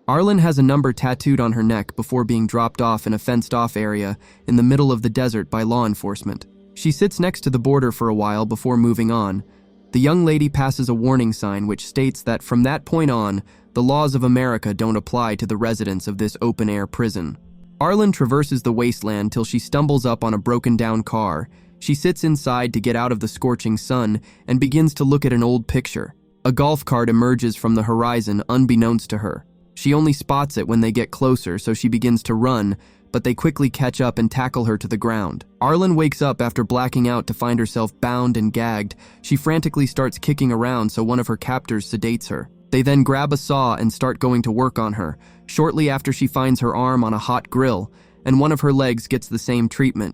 Arlen has a number tattooed on her neck before being dropped off in a fenced-off area in the middle of the desert by law enforcement. She sits next to the border for a while before moving on. The young lady passes a warning sign which states that from that point on, the laws of America don't apply to the residents of this open-air prison. Arlen traverses the wasteland till she stumbles up on a broken-down car. She sits inside to get out of the scorching sun and begins to look at an old picture. A golf cart emerges from the horizon unbeknownst to her. She only spots it when they get closer, so she begins to run, but they quickly catch up and tackle her to the ground. Arlen wakes up after blacking out to find herself bound and gagged. She frantically starts kicking around so one of her captors sedates her. They then grab a saw and start going to work on her. Shortly after, she finds her arm on a hot grill, and one of her legs gets the same treatment.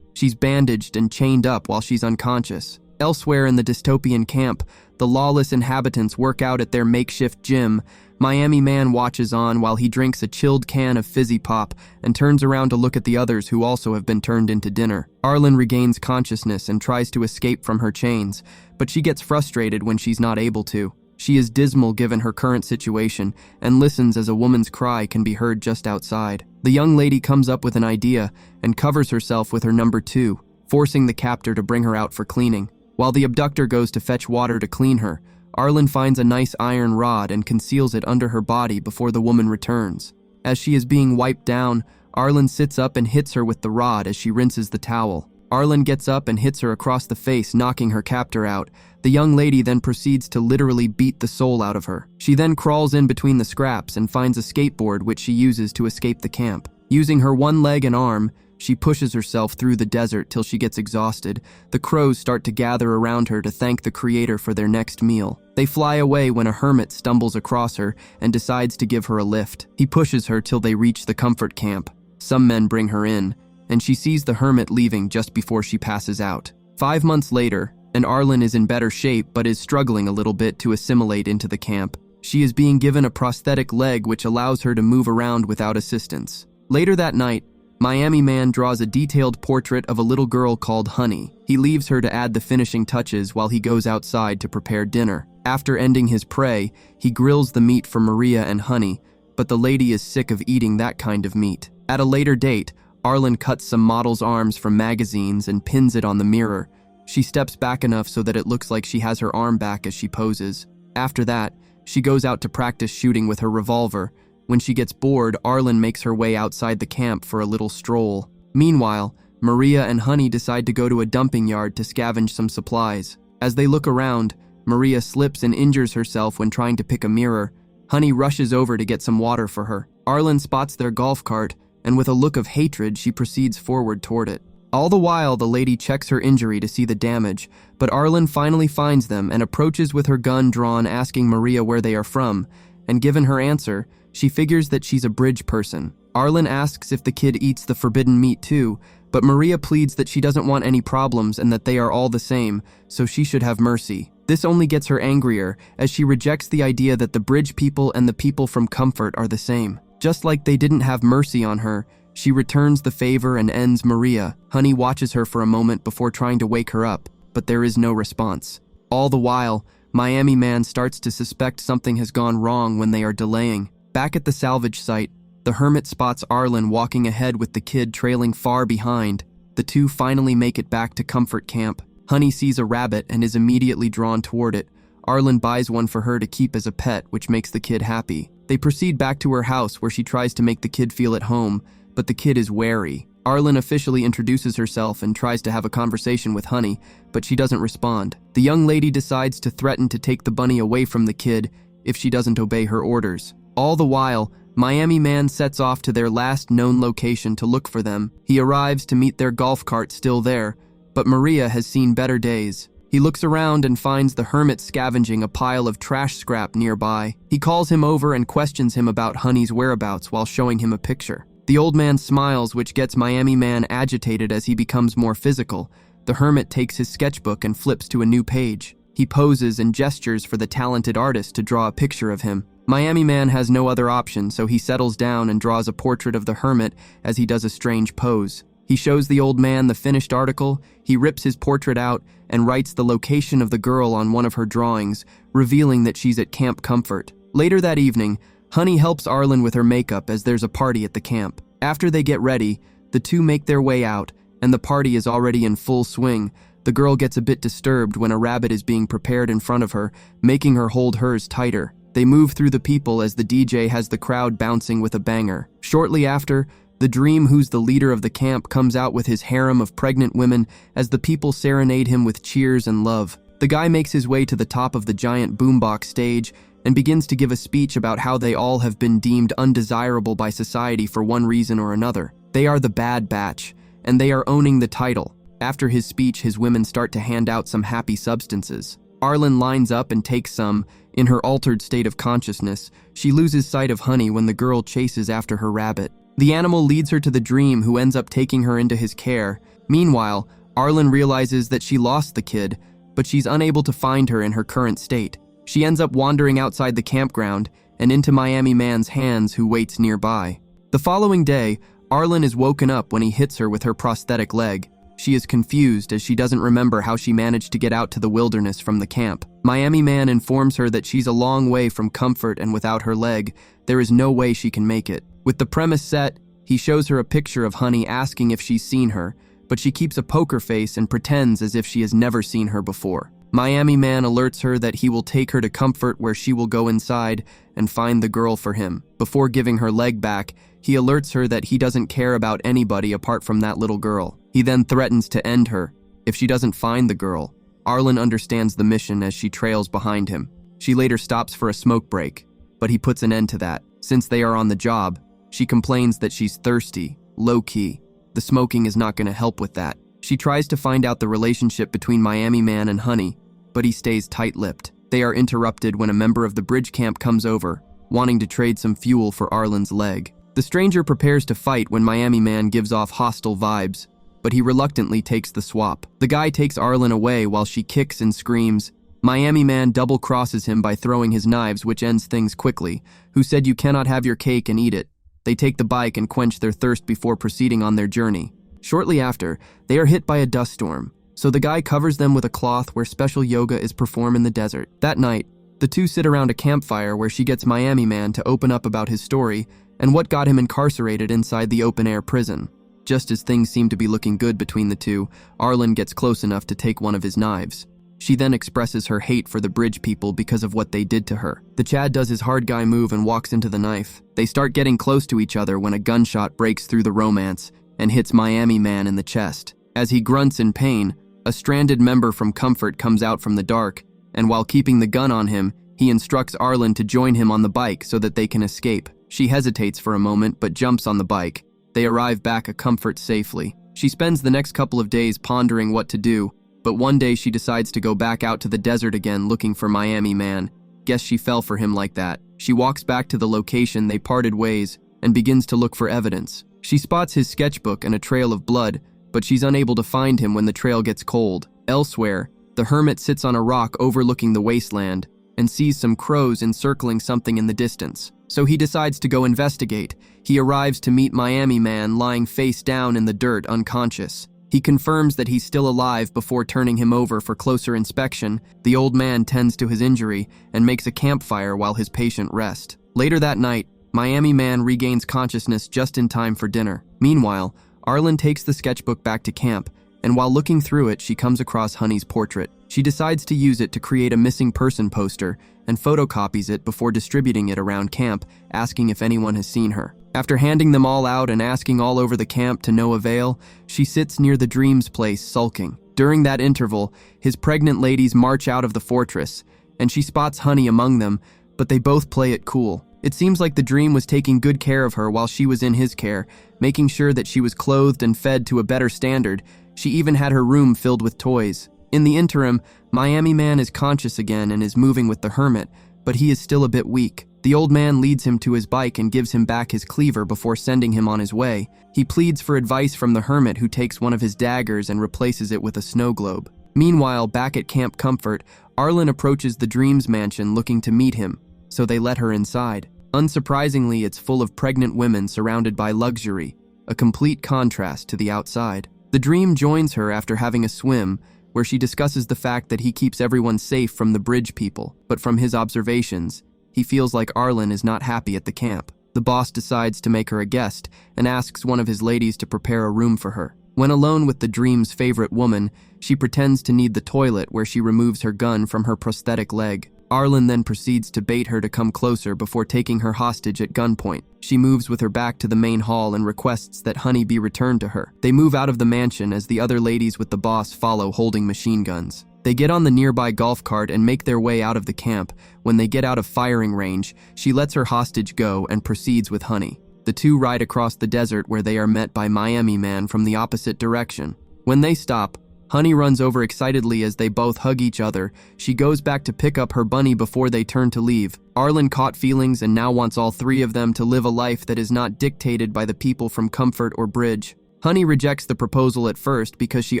She's bandaged and chained up while she's unconscious. Elsewhere in the dystopian camp, the lawless inhabitants work out at their makeshift gym. Miami Man watches on while he drinks a chilled can of fizzy pop and turns around to look at the others who also have been turned into dinner. Arlen regains consciousness and tries to escape from her chains, but she gets frustrated when she's not able to. She is dismal given her current situation and listens as a woman's cry can be heard just outside. The young lady comes up with an idea and covers herself with her number 2, forcing the captor to bring her out for cleaning. While the abductor goes to fetch water to clean her, Arlen finds a nice iron rod and conceals it under her body before the woman returns. As she is being wiped down, Arlen sits up and hits her with the rod as she rinses the towel. Arlen gets up and hits her across the face, knocking her captor out. The young lady then proceeds to literally beat the soul out of her. She then crawls in between the scraps and finds a skateboard which she uses to escape the camp. Using her one leg and arm, she pushes herself through the desert till she gets exhausted. The crows start to gather around her to thank the Creator for their next meal. They fly away when a hermit stumbles across her and decides to give her a lift. He pushes her till they reach the comfort camp. Some men bring her in, and she sees the hermit leaving just before she passes out. 5 months later, and Arlen is in better shape but is struggling a little bit to assimilate into the camp. She is being given a prosthetic leg which allows her to move around without assistance. Later that night, Miami Man draws a detailed portrait of a little girl called Honey. He leaves her to add the finishing touches while he goes outside to prepare dinner. After ending his prey, he grills the meat for Maria and Honey, but the lady is sick of eating that kind of meat. At a later date, Arlen cuts some model's arms from magazines and pins it on the mirror. She steps back enough so that it looks like she has her arm back as she poses. After that, she goes out to practice shooting with her revolver. When she gets bored, Arlen makes her way outside the camp for a little stroll. Meanwhile, Maria and Honey decide to go to a dumping yard to scavenge some supplies. As they look around, Maria slips and injures herself when trying to pick a mirror. Honey rushes over to get some water for her. Arlen spots their golf cart, and with a look of hatred, she proceeds forward toward it. All the while, the lady checks her injury to see the damage, but Arlen finally finds them and approaches with her gun drawn, asking Maria where they are from, and given her answer, she figures that she's a bridge person. Arlen asks if the kid eats the forbidden meat too, but Maria pleads that she doesn't want any problems and that they are all the same, so she should have mercy. This only gets her angrier, as she rejects the idea that the bridge people and the people from Comfort are the same. Just like they didn't have mercy on her, she returns the favor and ends Maria. Honey watches her for a moment before trying to wake her up, but there is no response. All the while, Miami Man starts to suspect something has gone wrong when they are delaying. Back at the salvage site, the hermit spots Arlen walking ahead with the kid trailing far behind. The two finally make it back to Comfort Camp. Honey sees a rabbit and is immediately drawn toward it. Arlen buys one for her to keep as a pet, which makes the kid happy. They proceed back to her house where she tries to make the kid feel at home, but the kid is wary. Arlen officially introduces herself and tries to have a conversation with Honey, but she doesn't respond. The young lady decides to threaten to take the bunny away from the kid if she doesn't obey her orders. All the while, Miami Man sets off to their last known location to look for them. He arrives to meet their golf cart still there, but Maria has seen better days. He looks around and finds the hermit scavenging a pile of trash scrap nearby. He calls him over and questions him about Honey's whereabouts while showing him a picture. The old man smiles, which gets Miami Man agitated as he becomes more physical. The hermit takes his sketchbook and flips to a new page. He poses and gestures for the talented artist to draw a picture of him. Miami Man has no other option, so he settles down and draws a portrait of the hermit as he does a strange pose. He shows the old man the finished article. He rips his portrait out and writes the location of the girl on one of her drawings, revealing that she's at Camp Comfort. Later that evening, Honey helps Arlen with her makeup as there's a party at the camp. After they get ready, the two make their way out, and the party is already in full swing. The girl gets a bit disturbed when a rabbit is being prepared in front of her, making her hold hers tighter. They move through the people as the DJ has the crowd bouncing with a banger. Shortly after, the Dream, who's the leader of the camp, comes out with his harem of pregnant women as the people serenade him with cheers and love. The guy makes his way to the top of the giant boombox stage and begins to give a speech about how they all have been deemed undesirable by society for one reason or another. They are the Bad Batch, and they are owning the title. After his speech, his women start to hand out some happy substances. Arlen lines up and takes some. In her altered state of consciousness, she loses sight of Honey when the girl chases after her rabbit. The animal leads her to the Dream, who ends up taking her into his care. Meanwhile, Arlen realizes that she lost the kid, but she's unable to find her in her current state. She ends up wandering outside the campground and into Miami Man's hands, who waits nearby. The following day, Arlen is woken up when he hits her with her prosthetic leg. She is confused as she doesn't remember how she managed to get out to the wilderness from the camp. Miami Man informs her that she's a long way from comfort, and without her leg, there is no way she can make it. With the premise set, he shows her a picture of Honey, asking if she's seen her, but she keeps a poker face and pretends as if she has never seen her before. Miami Man alerts her that he will take her to Comfort, where she will go inside and find the girl for him. Before giving her leg back, he alerts her that he doesn't care about anybody apart from that little girl. He then threatens to end her if she doesn't find the girl. Arlen understands the mission as she trails behind him. She later stops for a smoke break, but he puts an end to that. Since they are on the job, she complains that she's thirsty, low-key. The smoking is not going to help with that. She tries to find out the relationship between Miami Man and Honey, but he stays tight-lipped. They are interrupted when a member of the bridge camp comes over, wanting to trade some fuel for Arlen's leg. The stranger prepares to fight when Miami Man gives off hostile vibes, but he reluctantly takes the swap. The guy takes Arlen away while she kicks and screams. Miami Man double-crosses him by throwing his knives, which ends things quickly. Who said you cannot have your cake and eat it? They take the bike and quench their thirst before proceeding on their journey. Shortly after, they are hit by a dust storm, so the guy covers them with a cloth where special yoga is performed in the desert. That night, the two sit around a campfire where she gets Miami Man to open up about his story and what got him incarcerated inside the open-air prison. Just as things seem to be looking good between the two, Arlen gets close enough to take one of his knives. She then expresses her hate for the bridge people because of what they did to her. The Chad does his hard guy move and walks into the knife. They start getting close to each other when a gunshot breaks through the romance and hits Miami Man in the chest. As he grunts in pain, a stranded member from Comfort comes out from the dark, and while keeping the gun on him, he instructs Arlen to join him on the bike so that they can escape. She hesitates for a moment but jumps on the bike. They arrive back at Comfort safely. She spends the next couple of days pondering what to do, but one day she decides to go back out to the desert again looking for Miami Man. Guess she fell for him like that. She walks back to the location they parted ways and begins to look for evidence. She spots his sketchbook and a trail of blood, but she's unable to find him when the trail gets cold. Elsewhere, the hermit sits on a rock overlooking the wasteland and sees some crows encircling something in the distance. So he decides to go investigate. He arrives to meet Miami Man lying face down in the dirt, unconscious. He confirms that he's still alive before turning him over for closer inspection. The old man tends to his injury and makes a campfire while his patient rests. Later that night, Miami Man regains consciousness just in time for dinner. Meanwhile, Arlen takes the sketchbook back to camp, and while looking through it, she comes across Honey's portrait. She decides to use it to create a missing person poster and photocopies it before distributing it around camp, asking if anyone has seen her. After handing them all out and asking all over the camp to no avail, she sits near the Dream's place sulking. During that interval, his pregnant ladies march out of the fortress, and she spots Honey among them, but they both play it cool. It seems like the Dream was taking good care of her while she was in his care, making sure that she was clothed and fed to a better standard. She even had her room filled with toys. In the interim, Miami Man is conscious again and is moving with the hermit, but he is still a bit weak. The old man leads him to his bike and gives him back his cleaver before sending him on his way. He pleads for advice from the hermit, who takes one of his daggers and replaces it with a snow globe. Meanwhile, back at Camp Comfort, Arlen approaches the Dream's mansion looking to meet him, so they let her inside. Unsurprisingly, it's full of pregnant women surrounded by luxury, a complete contrast to the outside. The Dream joins her after having a swim, where she discusses the fact that he keeps everyone safe from the bridge people, but from his observations, He feels like Arlen is not happy at the camp. The boss decides to make her a guest and asks one of his ladies to prepare a room for her. When alone with the dream's favorite woman, she pretends to need the toilet where she removes her gun from her prosthetic leg. Arlen then proceeds to bait her to come closer before taking her hostage at gunpoint. She moves with her back to the main hall and requests that Honey be returned to her. They move out of the mansion as the other ladies with the boss follow holding machine guns. They get on the nearby golf cart and make their way out of the camp. When they get out of firing range, she lets her hostage go and proceeds with Honey. The two ride across the desert where they are met by Miami Man from the opposite direction. When they stop, Honey runs over excitedly as they both hug each other. She goes back to pick up her bunny before they turn to leave. Arlen caught feelings and now wants all three of them to live a life that is not dictated by the people from Comfort or Bridge. Honey rejects the proposal at first because she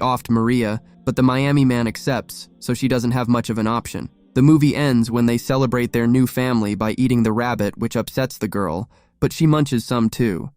offed Maria, but the Miami Man accepts, so she doesn't have much of an option. The movie ends when they celebrate their new family by eating the rabbit, which upsets the girl, but she munches some too.